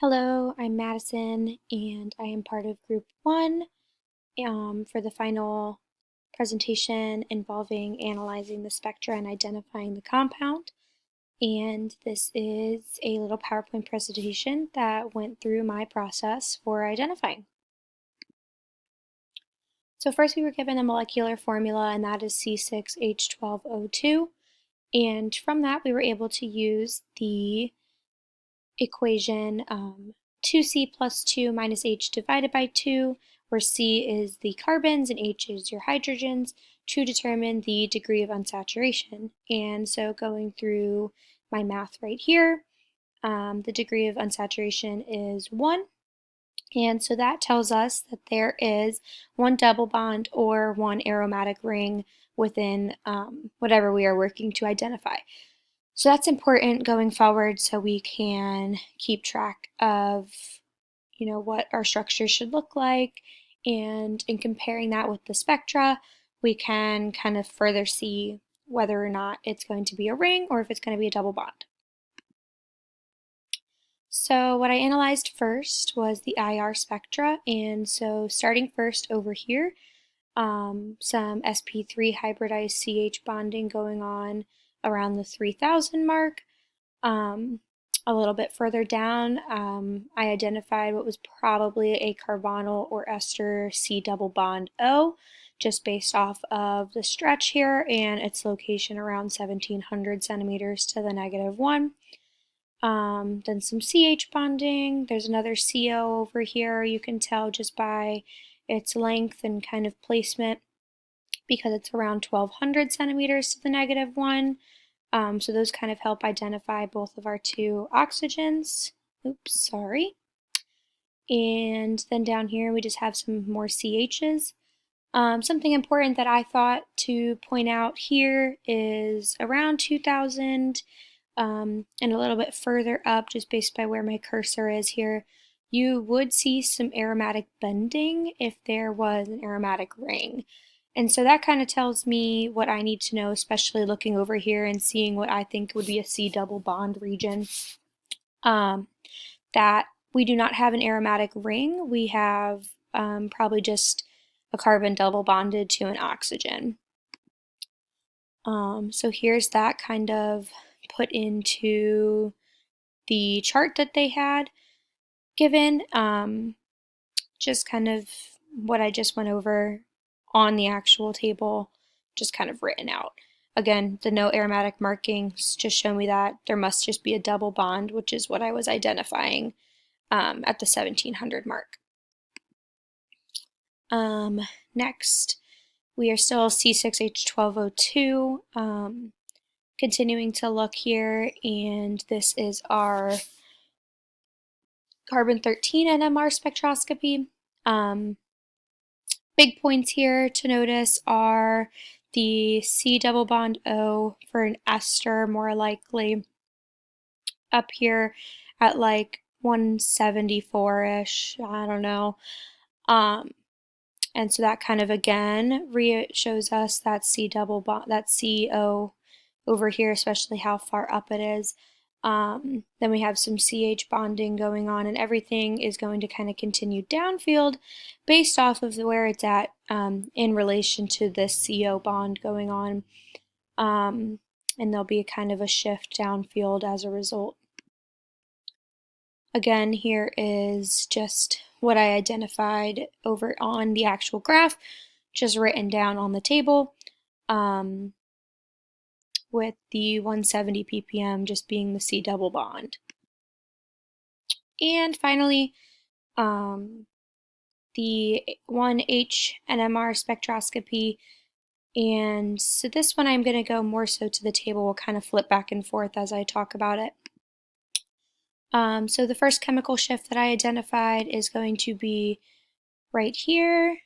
Hello, I'm Madison, and I am part of Group 1 for the final presentation involving analyzing the spectra and identifying the compound. And this is a little PowerPoint presentation that went through my process for identifying. So first we were given a molecular formula, and that is C6H12O2. And from that we were able to use the equation 2C plus 2 minus H divided by 2, where C is the carbons and H is your hydrogens, to determine the degree of unsaturation. And so going through my math right here, the degree of unsaturation is 1. And so that tells us that there is one double bond or one aromatic ring within whatever we are working to identify. So that's important going forward so we can keep track of, what our structure should look like. And in comparing that with the spectra, we can kind of further see whether or not it's going to be a ring or if it's going to be a double bond. So what I analyzed first was the IR spectra, and so starting first over here, some sp3 hybridized CH bonding going on around the 3000 mark. A little bit further down, I identified what was probably a carbonyl or ester C double bond O, just based off of the stretch here and its location around 1700 centimeters to the -1. Then some CH bonding. There's another CO over here. You can tell just by its length and kind of placement because it's around 1200 centimeters to the -1. So those kind of help identify both of our two oxygens. Oops, sorry. And then down here we just have some more CHs. Something important that I thought to point out here is around 2000 and a little bit further up, just based by where my cursor is here, you would see some aromatic bending if there was an aromatic ring. And so that kind of tells me what I need to know, especially looking over here and seeing what I think would be a C double bond region. That we do not have an aromatic ring. We have probably just a carbon double bonded to an oxygen. So here's that kind of put into the chart that they had given, just kind of what I just went over on the actual table, just kind of written out. Again, the no aromatic markings just show me that there must just be a double bond, which is what I was identifying at the 1700 mark. Next, we are still C6H12O2, continuing to look here, and this is our carbon-13 NMR spectroscopy. Big points here to notice are the C double bond O for an ester, more likely up here at like 174-ish, I don't know. And so that kind of again shows us that C double bond, that CO over here, especially how far up it is. Then we have some CH bonding going on, and everything is going to kind of continue downfield based off of where it's at in relation to this CO bond going on. And there'll be a kind of a shift downfield as a result. Again, here is just what I identified over on the actual graph, just written down on the table, with the 170 ppm just being the C double bond. And finally, the 1 HNMR spectroscopy. And so this one I'm going to go more so to the table. We'll kind of flip back and forth as I talk about it. So the first chemical shift that I identified is going to be right here.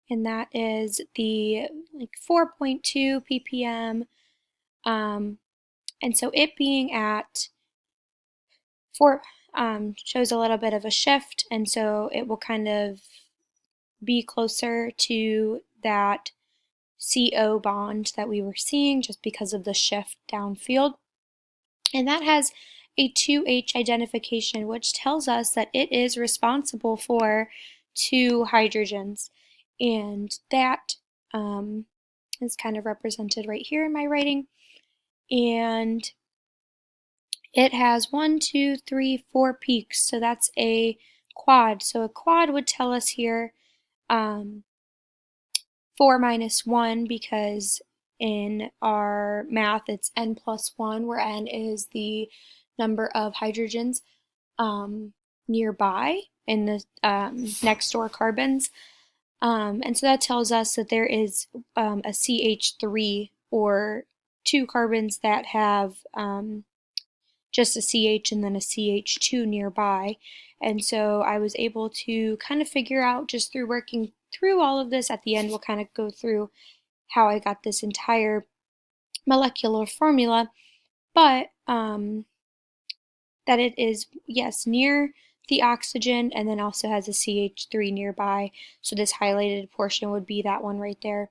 And that is the 4.2 ppm. And so it being at 4 shows a little bit of a shift, and so it will kind of be closer to that CO bond that we were seeing just because of the shift downfield. And that has a 2H identification, which tells us that it is responsible for 2 hydrogens. And that is kind of represented right here in my writing. And it has 1, 2, 3, 4 peaks, so that's a quad. So a quad would tell us here 4 minus 1, because in our math it's n plus 1, where n is the number of hydrogens nearby in the next door carbons. And so that tells us that there is a CH3, or 2 carbons that have just a CH and then a CH2 nearby. And so I was able to kind of figure out, just through working through all of this, at the end we'll kind of go through how I got this entire molecular formula, but that it is, yes, near the oxygen and then also has a CH3 nearby. So this highlighted portion would be that one right there.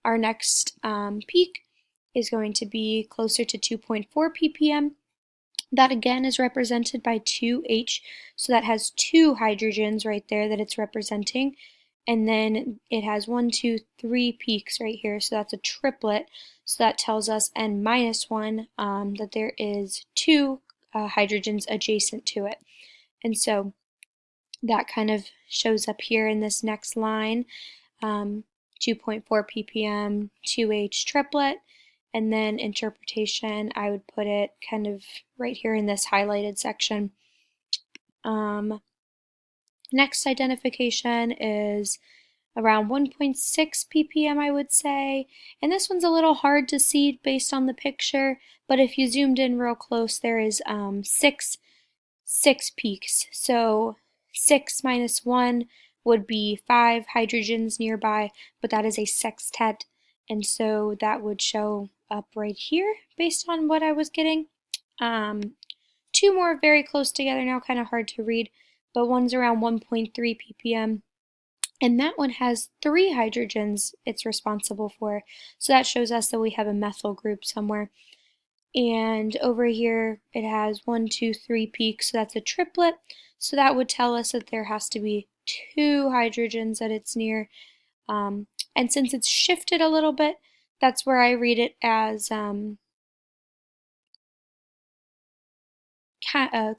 Our next peak is going to be closer to 2.4 ppm. That again is represented by 2H, so that has 2 hydrogens right there that it's representing. And then it has 1, 2, 3 peaks right here, so that's a triplet. So that tells us n minus 1 that there is 2 hydrogens adjacent to it. And so that kind of shows up here in this next line, 2.4 ppm, 2H triplet. And then interpretation, I would put it kind of right here in this highlighted section. Next identification is around 1.6 ppm, I would say. And this one's a little hard to see based on the picture, but if you zoomed in real close, there is six peaks. So 6 minus 1 would be 5 hydrogens nearby, but that is a sextet. And so that would show up right here based on what I was getting. 2 more very close together now, kind of hard to read, but one's around 1.3 ppm. And that one has 3 hydrogens it's responsible for. So that shows us that we have a methyl group somewhere. And over here it has 1, 2, 3 peaks, so that's a triplet. So that would tell us that there has to be 2 hydrogens that it's near. And since it's shifted a little bit, that's where I read it as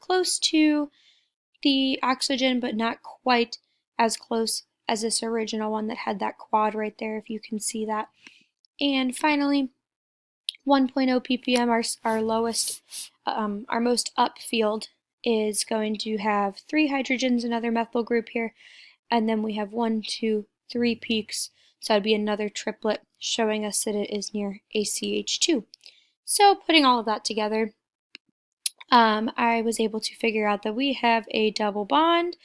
close to the oxygen, but not quite as close as this original one that had that quad right there, if you can see that. And finally, 1.0 ppm, our lowest, our most up field, is going to have 3 hydrogens, another methyl group here, and then we have 1, 2, 3 peaks, so that'd be another triplet showing us that it is near ACH2. So putting all of that together, I was able to figure out that we have a double bond,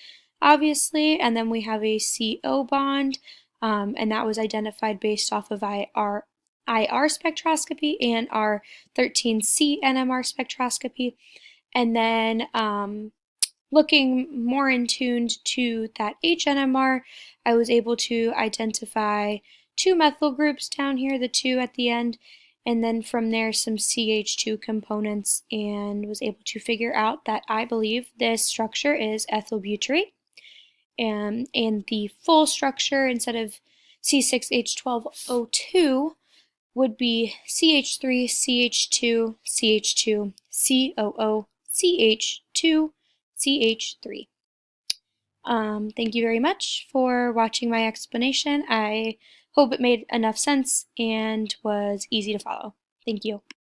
obviously, and then we have a CO bond, and that was identified based off of IR spectroscopy and our 13 CNMR spectroscopy. And then looking more in tuned to that HNMR, I was able to identify 2 methyl groups down here, the 2 at the end, and then from there some CH2 components, and was able to figure out that I believe this structure is ethyl butyrate, and the full structure, instead of C6H12O2, would be CH3, CH2, CH2, COO, CH2, CH3. Thank you very much for watching my explanation. I hope it made enough sense and was easy to follow. Thank you.